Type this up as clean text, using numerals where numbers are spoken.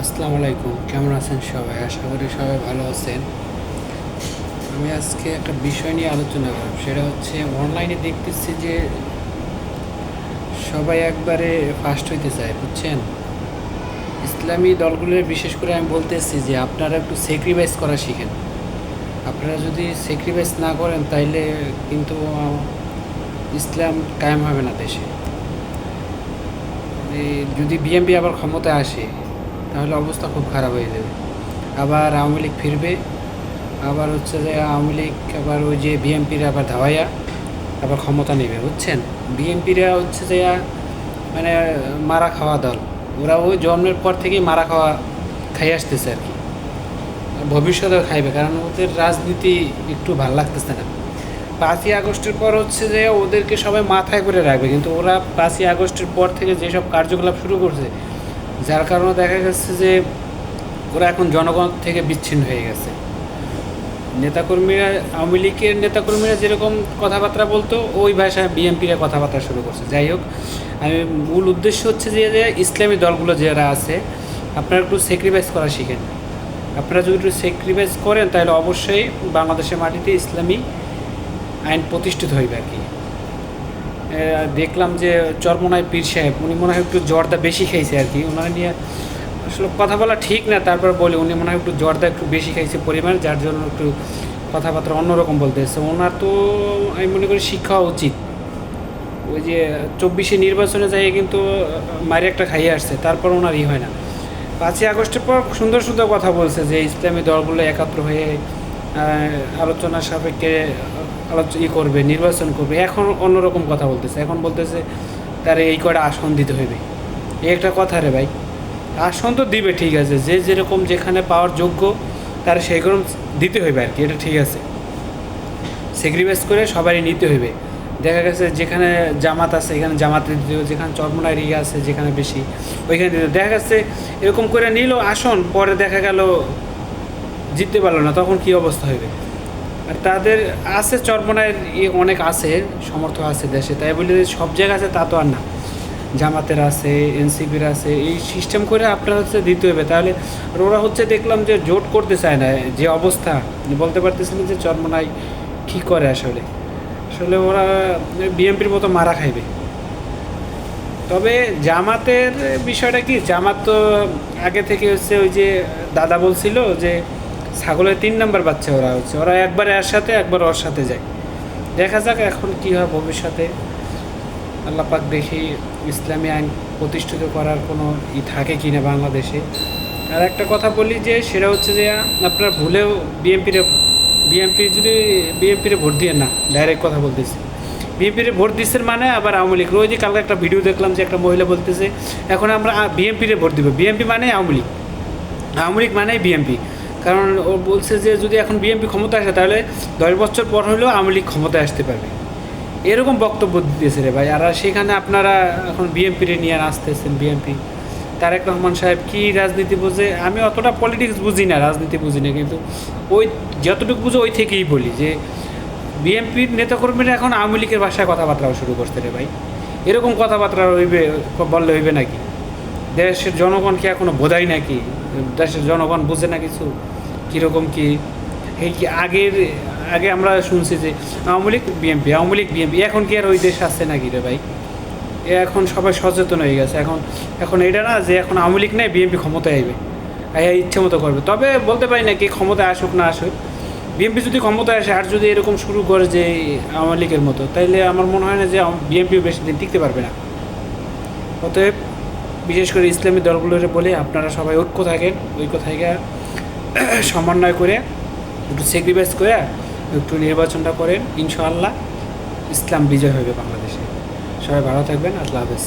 আসসালামু আলাইকুম, কেমন আছেন সবাই? আশা করি সবাই ভালো আছেন। আমি আজকে একটা বিষয় নিয়ে আলোচনা করব, সেটা হচ্ছে অনলাইনে দেখতেছি যে সবাই একবারে ফার্স্ট হইতে চায়, বুঝছেন? ইসলামী দলগুলোর বিশেষ করে আমি বলতেছি যে আপনারা একটু স্যাক্রিফাইস করা শিখেন। আপনারা যদি স্যাক্রিফাইস না করেন তাইলে কিন্তু ইসলাম কায়েম হবে না দেশে। যদি বিএনপি আবার ক্ষমতায় আসে তাহলে অবস্থা খুব খারাপ হয়ে যাবে। আবার আওয়ামী লীগ ফিরবে, আবার হচ্ছে যে আওয়ামী লীগ আবার ওই যে বিএনপিরা আবার ধাওয়াইয়া আবার ক্ষমতা নেবে, বুঝছেন? বিএনপিরা হচ্ছে যে মানে মারা খাওয়া দল। ওরা ওই জন্মের পর থেকেই মারা খাওয়া খাই আসতেছে আর কি। ভবিষ্যতেও খাইবে, কারণ ওদের রাজনীতি একটু ভালো লাগতেছে না। 5ই আগস্টের পর হচ্ছে যে ওদেরকে সবাই মাথায় করে রাখবে, কিন্তু ওরা 5ই আগস্টের পর থেকে যেসব কার্যকলাপ শুরু করছে, যার কারণে দেখা গেছে যে ওরা এখন জনগণ থেকে বিচ্ছিন্ন হয়ে গেছে। নেতাকর্মীরা, আওয়ামী লীগের নেতাকর্মীরা যেরকম কথাবার্তা বলতো ওই ভাষায় বিএনপিরা কথাবার্তা শুরু করছে। যাই হোক, আমি মূল উদ্দেশ্য হচ্ছে যে ইসলামী দলগুলো যারা আছে আপনারা একটু স্যাক্রিফাইস করা শিখেন। আপনারা যদি একটু স্যাক্রিফাইস করেন তাহলে অবশ্যই বাংলাদেশের মাটিতে ইসলামী আইন প্রতিষ্ঠিত হইবে আর কি। দেখলাম যে চরমোনাই পীর সাহেব, উনি মনে হয় একটু জর্দা বেশি খাইছে আর কি। ওনার নিয়ে আসলে কথা বলা ঠিক না, তারপর বলি উনি মনে হয় একটু জর্দা একটু বেশি খাইছে পরিমাণ, যার জন্য একটু কথাবার্তা অন্যরকম বলতেছে। ওনার তো আমি মনে করি শিক্ষা উচিত। ওই যে 24শে নির্বাচনে যাই কিন্তু মারি একটা খাইয়ে আসছে, তারপর ওনার হয় না। 5ই আগস্টের পর সুন্দর সুন্দর কথা বলছে যে ইসলামী দলগুলো একাত্র হয়ে আলোচনার সাপেক্ষে করবে, নির্বাচন করবে। এখন অন্যরকম কথা বলতেছে, এখন বলতেছে তার এই কয়টা আসন দিতে হইবে। এই একটা কথা রে ভাই, আসন তো দিবে ঠিক আছে, যে যেরকম যেখানে পাওয়ার যোগ্য তার সেইরকম দিতে হইবে আর কি, এটা ঠিক আছে। স্যাক্রিফাইস করে সবারই নিতে হইবে। দেখা গেছে যেখানে জামাত আছে এখানে জামাতে দিতে হবে, যেখানে চরমোনাই রিয়া আছে যেখানে বেশি ওইখানে দিতে হবে। দেখা গেছে এরকম করে নিল আসন, পরে দেখা গেল জিততে পারলো না, তখন কী অবস্থা হইবে? আর তাদের আছে চরমোনাইয়ের অনেক আছে, সমর্থ আছে দেশে, তাই বলে সব জায়গায় আছে তা তো আর না। জামাতের আছে, এনসিপির আছে, এই সিস্টেম করে আপনার হচ্ছে দিতে হবে। তাহলে ওরা হচ্ছে দেখলাম যে জোট করতে চায় না, যে অবস্থা বলতে পারতেছিলেন যে চরমোনাই কী করে আসলে। আসলে ওরা বিএনপির মতো মারা খাইবে। তবে জামাতের বিষয়টা কি, জামাত তো আগে থেকে হচ্ছে ওই যে দাদা বলছিল যে ছাগলের 3 নম্বর বাচ্চা ওরা হচ্ছে, ওরা একবার এর সাথে একবার ওর সাথে যায়। দেখা যাক এখন কী হয় ভবিষ্যতে। আল্লাহ পাক দেখি ইসলামী আইন প্রতিষ্ঠিত করার কোনো থাকে কি না বাংলাদেশে। আর একটা কথা বলি যে সেটা হচ্ছে যে আপনার ভুলেও বিএনপি যদি বিএনপিরে ভোট দিয়ে না, ডাইরেক্ট কথা বলতেছি, বিএনপিরে ভোট দিচ্ছেন মানে আবার আওয়ামী লীগ। ওই যে কালকে একটা ভিডিও দেখলাম যে একটা মহিলা বলতেছে এখন আমরা বিএনপিরে ভোট দিব, বিএনপি মানে আওয়ামী লীগ, আওয়ামী লীগ মানেই বিএনপি। কারণ ও বলছে যে যদি এখন বিএনপি ক্ষমতা আসে তাহলে 10 বছর পর হলেও আওয়ামী লীগ ক্ষমতায় আসতে পারবে, এরকম বক্তব্য দিতেছে রে ভাই। আর সেখানে আপনারা এখন বিএনপিরে নিয়ে আসতেছেন। বিএনপি, তারেক রহমান সাহেব কি রাজনীতি বোঝে? আমি অতটা পলিটিক্স বুঝি না, রাজনীতি বুঝি না, কিন্তু ওই যতটুকু বুঝো ওই থেকেই বলি যে বিএনপির নেতাকর্মীরা এখন আওয়ামী লীগের ভাষায় কথাবার্তাও শুরু করতে রে ভাই। এরকম কথাবার্তা হইবে, বললে হইবে নাকি? দেশের জনগণকে এখনো বোঝাই নাকি? দেশের জনগণ বোঝে না কিছু কীরকম কি? এই কি আগে আমরা শুনছি যে আওয়ামী লীগ বিএনপি, আওয়ামী লীগ বিএনপি, এখন কি আর ওই দেশ আসছে নাকি রে ভাই? এখন সবাই সচেতন হয়ে গেছে। এখন এটা না যে এখন আওয়ামী লীগ নেই বিএনপি ক্ষমতায় আইবে, ইচ্ছে মতো করবে। তবে বলতে পারি না কি ক্ষমতায় আসুক না আসুক, বিএনপি যদি ক্ষমতায় আসে আর যদি এরকম শুরু করে যে আওয়ামী লীগের মতো, তাইলে আমার মনে হয় না যে বিএনপি বেশি দিন টিকতে পারবে না। অতএব বিশেষ করে ইসলামী দলগুলোর বলে আপনারা সবাই ঐক্য থাকেন, ঐক্য থেকে সমন্বয় করে একটু স্যাক্রিফাইস করে একটু নির্বাচনটা করেন, ইনশাআল্লাহ ইসলাম বিজয় হবে বাংলাদেশে। সবাই ভালো থাকবেন, আল্লাহ হাফেজ।